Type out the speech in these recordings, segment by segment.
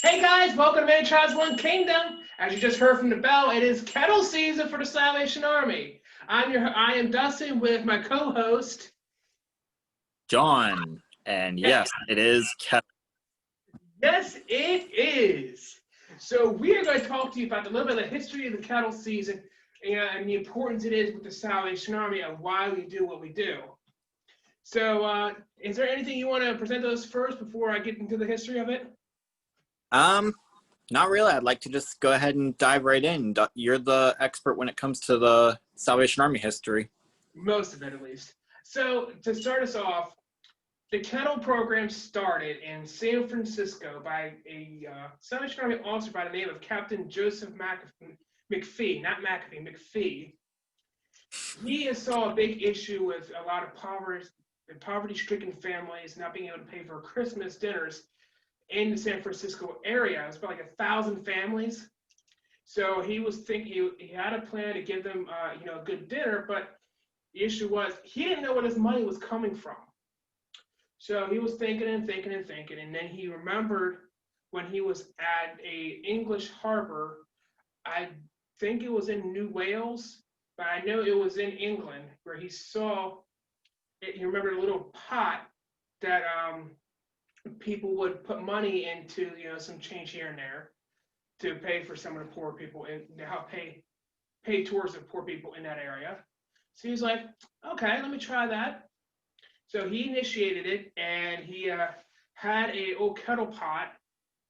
Hey guys, welcome to Many Tribes One Kingdom. As you just heard from the bell, it is Kettle season for the Salvation Army. I am Dustin with my co-host John, and yes, it is Kettle. Yes, it is. So we are going to talk to you about a little bit of the history of the Kettle season and the importance it is with the Salvation Army and why we do what we do. So, is there anything you want to present to us first before I get into the history of it? Not really. I'd like to just go ahead and dive right in. You're the expert when it comes to the Salvation Army history. Most of it, at least. So, to start us off, the Kettle program started in San Francisco by a Salvation Army officer by the name of Captain Joseph McPhee, not McAfee, McPhee. He saw a big issue with a lot of poverty-stricken families not being able to pay for Christmas dinners in the San Francisco area. It was about like 1,000 families. So he was thinking he had a plan to give them a good dinner, but the issue was he didn't know where his money was coming from. So he was thinking, and then he remembered when he was at a English harbor. I think it was in New Wales, but I know it was in England, where he saw it. He remembered a little pot that people would put money into, some change here and there to pay for some of the poor people and to help pay towards the poor people in that area. So he's like, okay, let me try that. So he initiated it, and he had a old kettle pot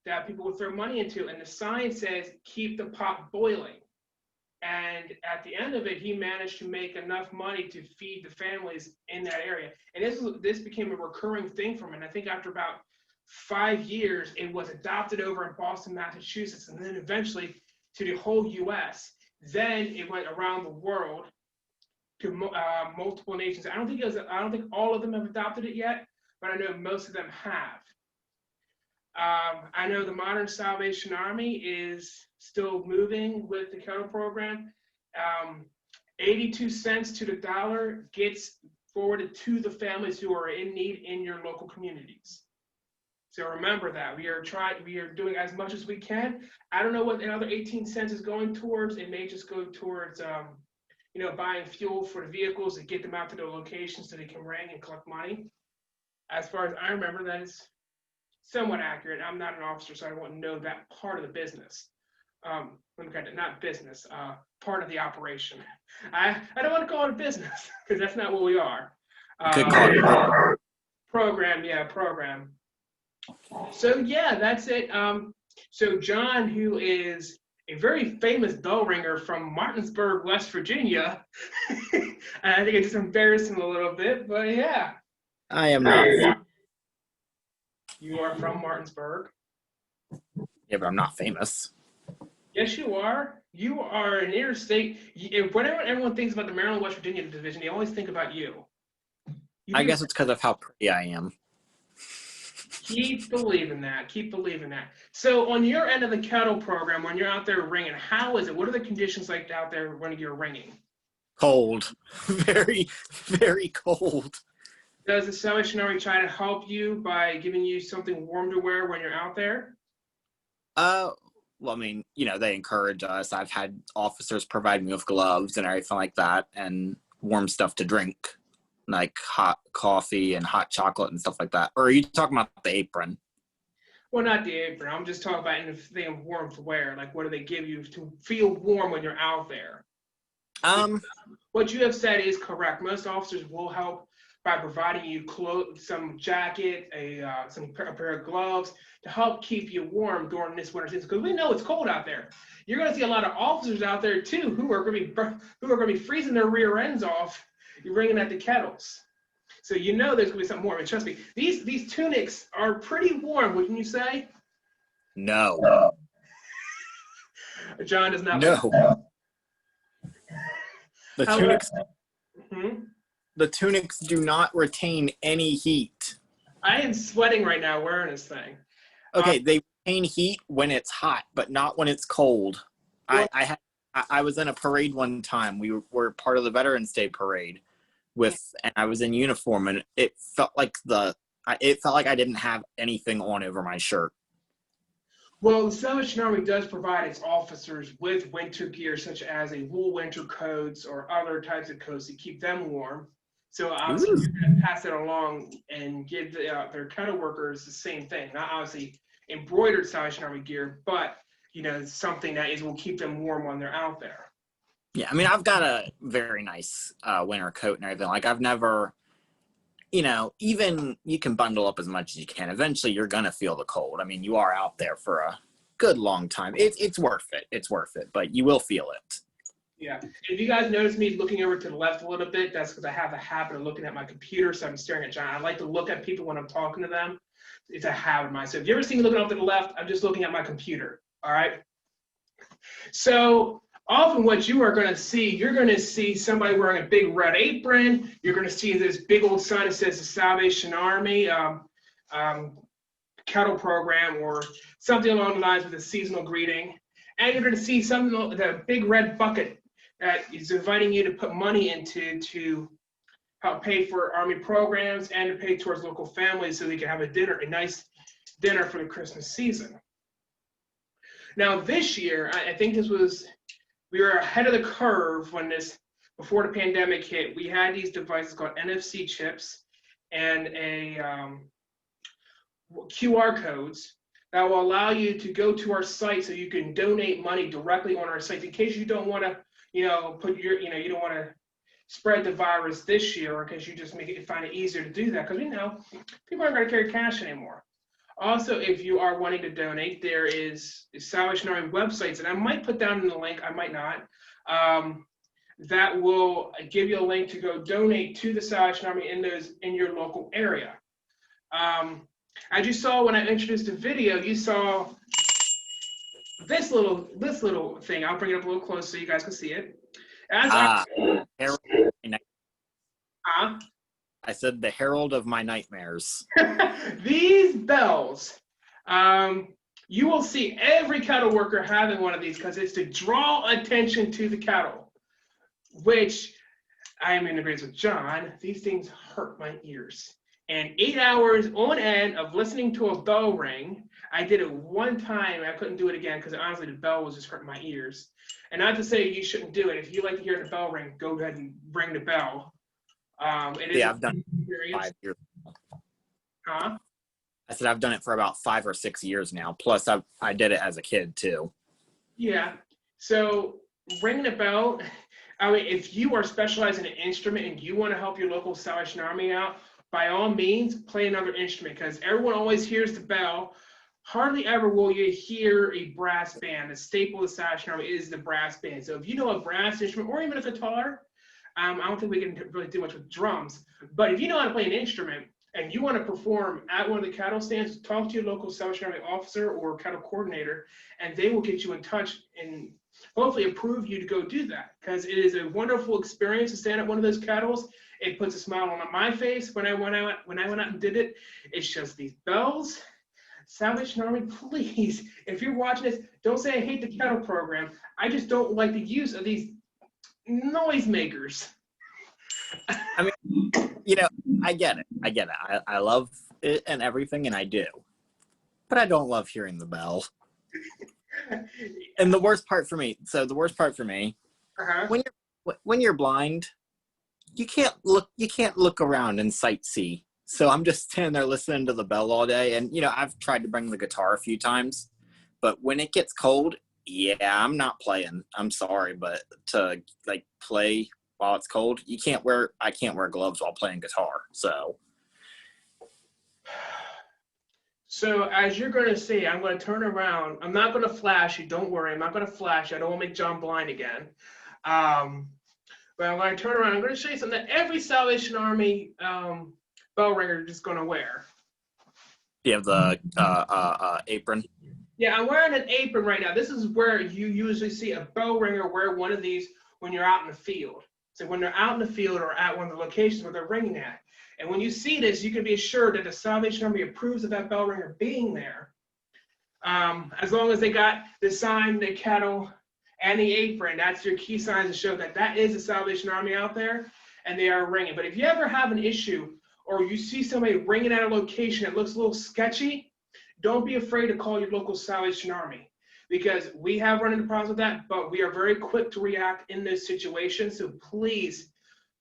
that people would throw money into, and the sign says, keep the pot boiling. And at the end of it, he managed to make enough money to feed the families in that area. And this became a recurring thing for him. And I think after about 5 years, it was adopted over in Boston, Massachusetts, and then eventually to the whole U.S. Then it went around the world to multiple nations. I don't think all of them have adopted it yet, but I know most of them have. I know the modern Salvation Army is still moving with the Kettle program. 82 cents to the dollar gets forwarded to the families who are in need in your local communities. So remember that we are doing as much as we can. I don't know what the other 18 cents is going towards. It may just go towards buying fuel for the vehicles to get them out to their locations so they can ring and collect money. As far as I remember, that is somewhat accurate. I'm not an officer, so I won't know that part of the business. Not business, part of the operation. I don't want to call it a business because that's not what we are. Good call. Program. So yeah, that's it. So John, who is a very famous bell ringer from Martinsburg, West Virginia, and I think I just embarrassed him a little bit, but yeah. I am not. You are from Martinsburg. Yeah, but I'm not famous. Yes, you are. You are an interstate. Whenever everyone thinks about the Maryland-West Virginia division, they always think about you. I guess it's because of how pretty I am. Keep believing that. So on your end of the Kettle program, when you're out there ringing, how is it? What are the conditions like out there when you're ringing? Cold. Very, very cold. Does the Salvation Army try to help you by giving you something warm to wear when you're out there? Well, I mean, they encourage us. I've had officers provide me with gloves and everything like that, and warm stuff to drink, like hot coffee and hot chocolate and stuff like that. Or are you talking about the apron? Well, not the apron. I'm just talking about anything warm to wear. Like, what do they give you to feel warm when you're out there? What you have said is correct. Most officers will help by providing you clothes, some jacket, a pair of gloves to help keep you warm during this winter season. Because we know it's cold out there. You're going to see a lot of officers out there too who are going to be freezing their rear ends off. You're ringing at the kettles, so there's going to be something warm. And trust me, these tunics are pretty warm, wouldn't you say? No. John does not. No. The tunics. Mm-hmm. The tunics do not retain any heat. I am sweating right now wearing this thing. Okay, they retain heat when it's hot, but not when it's cold. Well, I was in a parade one time. We were part of the Veterans Day parade, and I was in uniform, and it felt like I didn't have anything on over my shirt. Well, the Salvation Army does provide its officers with winter gear, such as a wool winter coats or other types of coats to keep them warm. So obviously, Ooh. you're going to pass that along and give their kettle workers the same thing. Not obviously embroidered Salvation Army gear, but something that will keep them warm when they're out there. Yeah, I mean, I've got a very nice winter coat and everything. Like, I've never, even you can bundle up as much as you can. Eventually, you're going to feel the cold. I mean, you are out there for a good long time. It's worth it. It's worth it, but you will feel it. Yeah. If you guys notice me looking over to the left a little bit, that's because I have a habit of looking at my computer, so I'm staring at John. I like to look at people when I'm talking to them. It's a habit of mine. So if you ever see me looking off to the left, I'm just looking at my computer. All right. So often what you are going to see, you're going to see somebody wearing a big red apron. You're going to see this big old sign that says the Salvation Army Kettle program or something along the lines with a seasonal greeting. And you're going to see something, the big red bucket that is inviting you to put money into to help pay for Army programs and to pay towards local families so they can have a nice dinner for the Christmas season. Now this year, I think we were ahead of the curve before the pandemic hit. We had these devices called NFC chips and QR codes that will allow you to go to our site so you can donate money directly on our site in case you don't want to, you don't want to spread the virus this year, or because you just find it easier to do that because people aren't going to carry cash anymore. Also, if you are wanting to donate, there is Salvation Army websites, and I might put down in the link, I might not, that will give you a link to go donate to the Salvation Army in your local area. As you saw when I introduced the video, you saw this little thing. I'll bring it up a little closer so you guys can see it. I said the herald of my nightmares. These bells, you will see every kettle worker having one of these because it's to draw attention to the kettle, which I am in agreement with John. These things hurt my ears. And 8 hours on end of listening to a bell ring. I did it one time. I couldn't do it again because honestly, the bell was just hurting my ears. And not to say you shouldn't do it. If you like to hear the bell ring, go ahead and ring the bell. I've done it for 5 years. Huh? I said I've done it for about 5 or 6 years now. Plus, I did it as a kid too. Yeah. So ringing the bell. I mean, if you are specialized in an instrument and you want to help your local Salvation Army out, by all means, play another instrument because everyone always hears the bell. Hardly ever will you hear a brass band. The staple of the Salvation Army is the brass band. So if you know a brass instrument or even a guitar, I don't think we can really do much with drums. But if you know how to play an instrument and you want to perform at one of the cattle stands, talk to your local Salvation Army officer or cattle coordinator, and they will get you in touch and hopefully approve you to go do that because it is a wonderful experience to stand at one of those kettles. It puts a smile on my face when I went out and did it. It's just these bells. Salvation Army, please, if you're watching this, don't say I hate the kettle program. I just don't like the use of these noisemakers. I mean, I get it. I love it and everything, and I do. But I don't love hearing the bell. And the worst part for me, when you're blind, you can't look around and sightsee. So I'm just standing there listening to the bell all day. And, I've tried to bring the guitar a few times, but when it gets cold, yeah, I'm not playing. I'm sorry, but to play while it's cold, I can't wear gloves while playing guitar. So as you're going to see, I'm going to turn around. I'm not going to flash you. Don't worry. I'm not going to flash you. I don't want to make John blind again. But I'm going to turn around. I'm going to show you something that every Salvation Army bell ringer is just going to wear. You have the apron? Yeah, I'm wearing an apron right now. This is where you usually see a bell ringer wear one of these when you're out in the field. So when they're out in the field or at one of the locations where they're ringing at. And when you see this, you can be assured that the Salvation Army approves of that bell ringer being there. As long as they got the sign, the kettle, and the apron, that's your key signs to show that that is the Salvation Army out there, and they are ringing. But if you ever have an issue or you see somebody ringing at a location that looks a little sketchy, don't be afraid to call your local Salvation Army, because we have run into problems with that, but we are very quick to react in those situations. So please,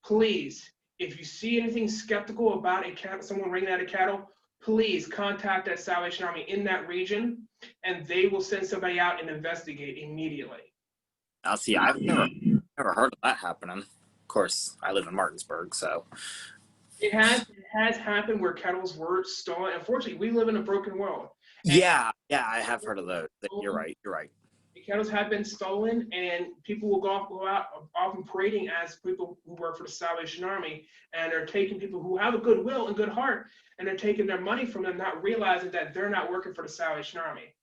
please, if you see anything skeptical about a cattle, someone ringing out a cattle, please contact that Salvation Army in that region, and they will send somebody out and investigate immediately. Now, see, I've never heard of that happening. Of course, I live in Martinsburg, so. It has happened where kettles were stolen. Unfortunately, we live in a broken world. Yeah, I have heard of those. You're right. The kettles have been stolen, and people will go out often parading as people who work for the Salvation Army, and they're taking people who have a good will and good heart, and they're taking their money from them, not realizing that they're not working for the Salvation Army.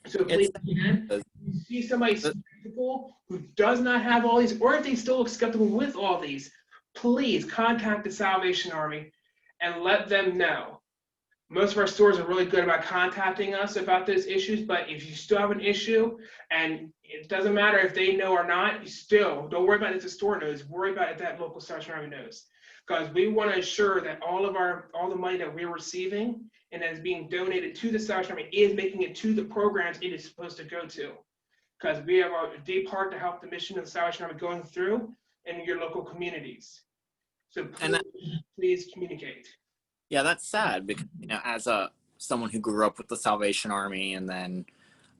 So please, again, if you see somebody skeptical who does not have all these, or if they still look skeptical with all these, please contact the Salvation Army and let them know. Most of our stores are really good about contacting us about those issues, but if you still have an issue, and it doesn't matter if they know or not, you still don't worry about it if the store knows, worry about it if that local Salvation Army knows. Because we want to ensure that all the money that we're receiving and that is being donated to the Salvation Army is making it to the programs it is supposed to go to. Because we have a deep heart to help the mission of the Salvation Army going through in your local communities. So please communicate. Yeah, that's sad because, as someone who grew up with the Salvation Army, and then,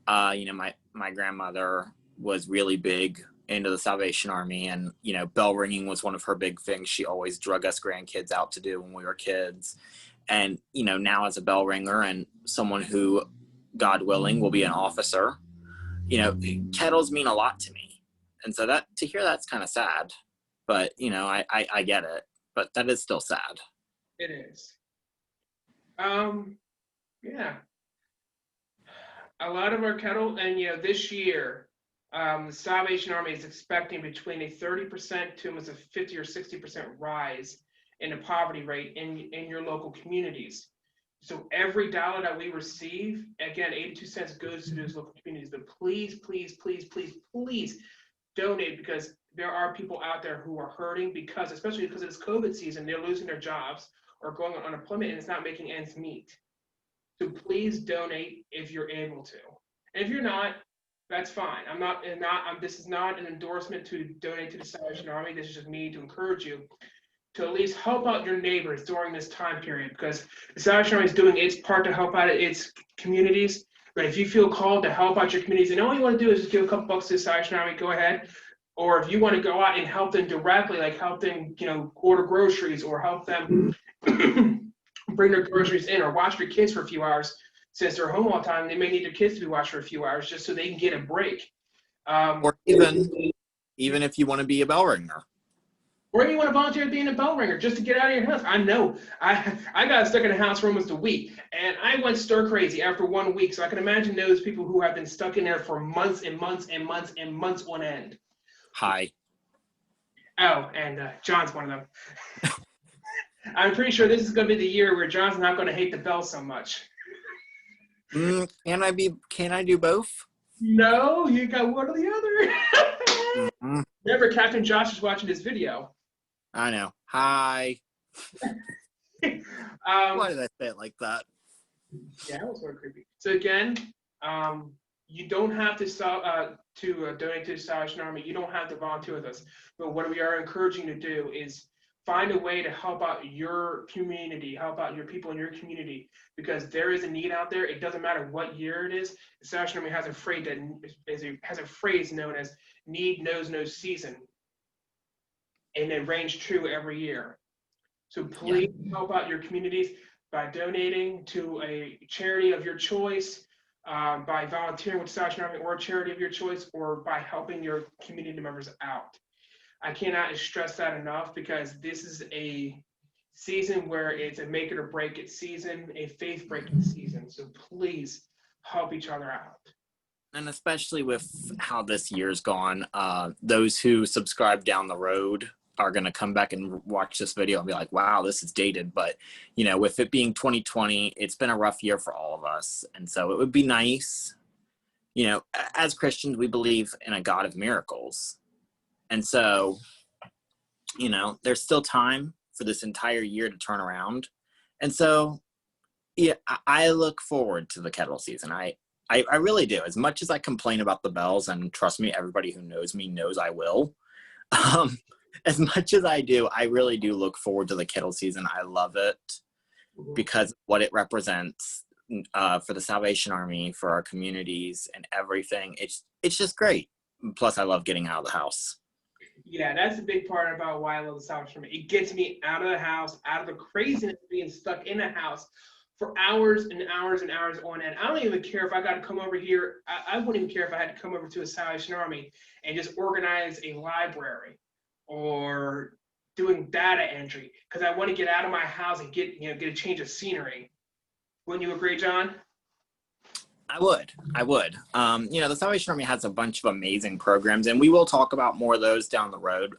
my grandmother was really big into the Salvation Army, and, bell ringing was one of her big things. She always drug us grandkids out to do when we were kids. And, now as a bell ringer and someone who, God willing, will be an officer, kettles mean a lot to me. And so to hear that's kind of sad, but, I get it, but that is still sad. It is. Yeah. A lot of our kettle, and this year, the Salvation Army is expecting between a 30% to almost a 50 or 60% rise in the poverty rate in your local communities. So every dollar that we receive, again, 82 cents goes to those local communities. But please, please, please, please, please donate, because there are people out there who are hurting especially because of this COVID season, they're losing their jobs or going on unemployment, and it's not making ends meet. So please donate if you're able to. And if you're not, that's fine. This is not an endorsement to donate to the Salvation Army. This is just me to encourage you to at least help out your neighbors during this time period, because the Salvation Army is doing its part to help out its communities. But if you feel called to help out your communities, and all you want to do is just give a couple bucks to the Salvation Army, go ahead. Or if you want to go out and help them directly, like help them, order groceries, or help them bring their groceries in, or watch their kids for a few hours, since they're home all the time, they may need their kids to be watched for a few hours just so they can get a break. Or even if you want to be a bell ringer. Or if you want to volunteer to be a bell ringer just to get out of your house. I know. I got stuck in the house for almost a week, and I went stir crazy after 1 week. So I can imagine those people who have been stuck in there for months and months and months and months on end. Hi. Oh, and John's one of them. I'm pretty sure this is going to be the year where John's not going to hate the bell so much. Can I do both? No, you got one or the other. Mm-hmm. Remember, Captain Josh is watching this video. I know. Hi. Why did I say it like that? Yeah, that was sort of creepy. So again, you don't have to donate to the Salvation Army. You don't have to volunteer with us. But what we are encouraging you to do is find a way to help out your community, help out your people in your community, because there is a need out there. It doesn't matter what year it is. The Salvation Army has a phrase known as "need knows no season," and it reigns true every year. So please help out your communities by donating to a charity of your choice, by volunteering with the Salvation Army or a charity of your choice, or by helping your community members out. I cannot stress that enough, because this is a season where it's a make it or break it season, a faith breaking season. So please help each other out. And especially with how this year's gone, those who subscribe down the road are going to come back and watch this video and be like, wow, this is dated. But, with it being 2020, it's been a rough year for all of us. And so it would be nice, as Christians, we believe in a God of miracles. And so, there's still time for this entire year to turn around. And so, Yeah, I look forward to the Kettle season. I really do. As much as I complain about the bells, and trust me, everybody who knows me knows I will. Um, as much as I do, I really do look forward to the Kettle season. I love it because what it represents for the Salvation Army, for our communities, and everything. It's just great. Plus, I love getting out of the house. Yeah, that's the big part about why I love the Salvation Army. It gets me out of the house, out of the craziness of being stuck in a house for hours and hours and hours on end. I don't even care if I got to come over here. I wouldn't even care if I had to come over to a Salvation Army and just organize a library or doing data entry because I want to get out of my house and get a change of scenery. Wouldn't you agree, John? I would. The Salvation Army has a bunch of amazing programs, and we will talk about more of those down the road.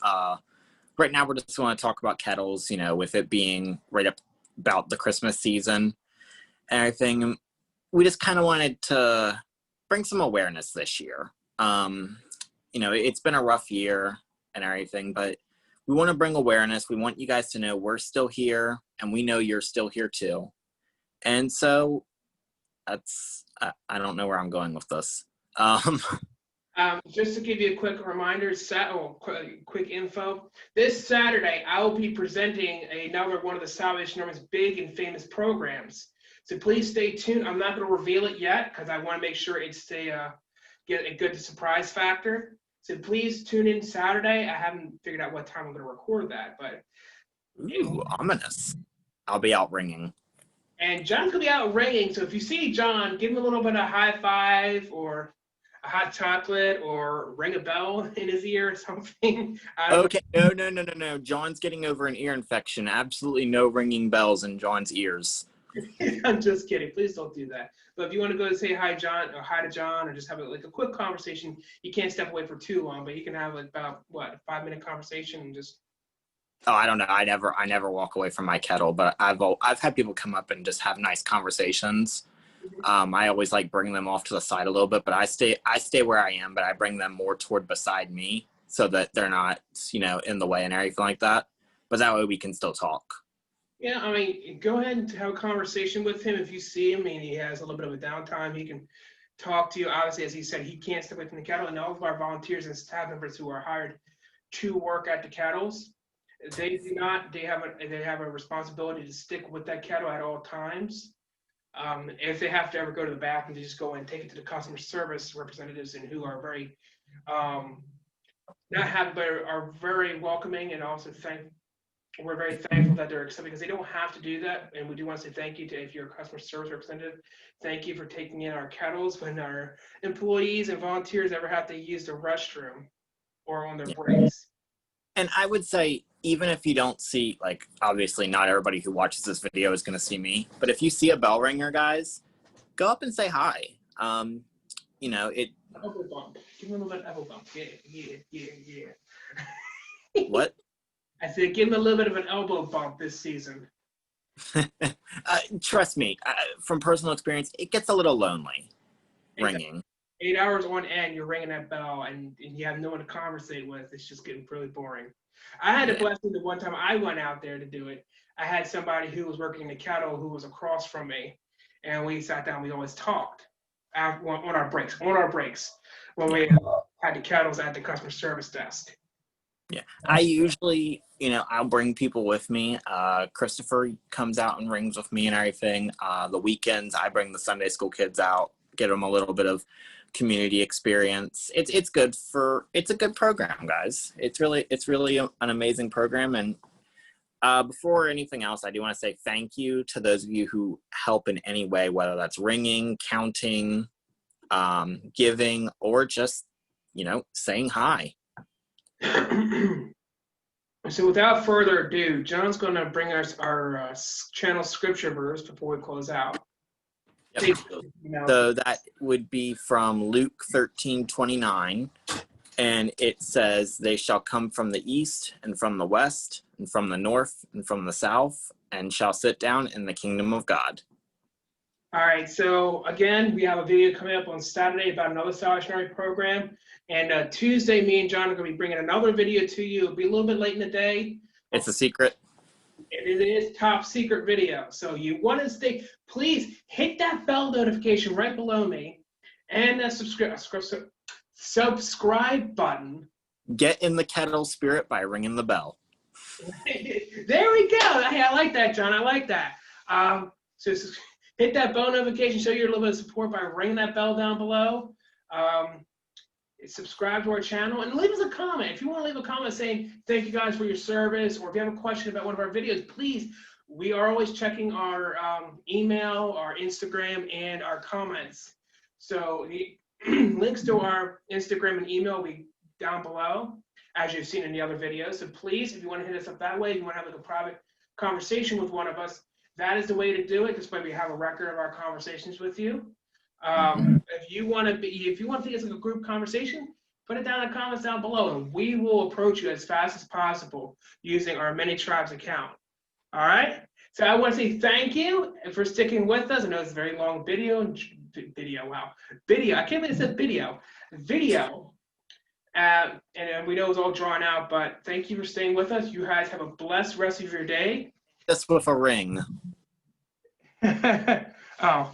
Right now, we're just going to talk about kettles, with it being right up about the Christmas season and everything. We just kind of wanted to bring some awareness this year. It's been a rough year and everything, but we want to bring awareness. We want you guys to know we're still here, and we know you're still here too. And so I don't know where I'm going with this. Just to give you a quick reminder, quick info. This Saturday, I will be presenting another one of the Salvation Army's big and famous programs. So please stay tuned. I'm not going to reveal it yet because I want to make sure it's get a good surprise factor. So please tune in Saturday. I haven't figured out what time I'm going to record that, but Ooh, ominous. I'll be out ringing. And John's going to be out ringing. So if you see John, give him a little bit of high five or a hot chocolate or ring a bell in his ear or something. Okay, no. John's getting over an ear infection. Absolutely no ringing bells in John's ears. I'm just kidding. Please don't do that. But if you want to go and say hi, John, or hi to John, or just have a quick conversation, you can't step away for too long, but you can have about a 5-minute conversation and just. Oh, I don't know. I never walk away from my kettle, but I've had people come up and just have nice conversations. I always like bring them off to the side a little bit, but I stay where I am, but I bring them more toward beside me so that they're not, in the way and everything like that. But that way we can still talk. Yeah, I mean, go ahead and have a conversation with him. If you see him and he has a little bit of a downtime, he can talk to you. Obviously, as he said, he can't step away from the kettle, and all of our volunteers and staff members who are hired to work at the kettles, they do not. They have a responsibility to stick with that kettle at all times. If they have to ever go to the bathroom, they just go and take it to the customer service representatives, and who are very not happy, but are very welcoming, and also we're very thankful that they're accepted because they don't have to do that. And we do want to say thank you to, if you're a customer service representative, thank you for taking in our kettles when our employees and volunteers ever have to use the restroom or on their breaks. And I would say, even if you don't see, obviously not everybody who watches this video is going to see me, but if you see a bell ringer, guys, go up and say hi. Elbow bump. Give him a little bit of elbow bump. Yeah. What? I said, give him a little bit of an elbow bump this season. Trust me, from personal experience, it gets a little lonely ringing. 8 hours on end, you're ringing that bell, and you have no one to conversate with. It's just getting really boring. I had a blessing the one time I went out there to do it. I had somebody who was working in the kettle who was across from me, and we sat down. We always talked on our breaks. When we had the kettles at the customer service desk. Yeah, I usually, I'll bring people with me. Christopher comes out and rings with me and everything. The weekends, I bring the Sunday school kids out, get them a little bit of community experience. It's a good program, guys. It's really an amazing program. And before anything else, I do want to say thank you to those of you who help in any way, whether that's ringing, counting, giving, or just, saying hi. So without further ado, John's going to bring us our channel scripture verse before we close out. Yep. So that would be from Luke 13:29, and it says, "They shall come from the east and from the west and from the north and from the south, and shall sit down in the kingdom of God." All right, so again, we have a video coming up on Saturday about another Salvation Army program. And Tuesday, me and John are going to be bringing another video to you. It'll be a little bit late in the day. It's a secret. It is top secret video. So you want to stay, please hit that bell notification right below me and that subscribe button. Get in the Kettle spirit by ringing the bell. There we go. Hey, I like that, John. I like that. So hit that bell notification, show your little bit of support by ringing that bell down below. Subscribe to our channel and leave us a comment. If you want to leave a comment saying thank you guys for your service, or if you have a question about one of our videos, please. We are always checking our email, our Instagram, and our comments. So the links to our Instagram and email will be down below, as you've seen in the other videos. So please, if you want to hit us up that way, if you want to have like a private conversation with one of us, that is the way to do it. This way we have a record of our conversations with you. If you want to think it's like a group conversation, put it down in the comments down below, and we will approach you as fast as possible using our Many Tribes account. All right. So I want to say thank you for sticking with us. I know it's a very long video. Wow, video. I can't believe it said video. And we know it's all drawn out, but thank you for staying with us. You guys have a blessed rest of your day. Just with a ring. Oh.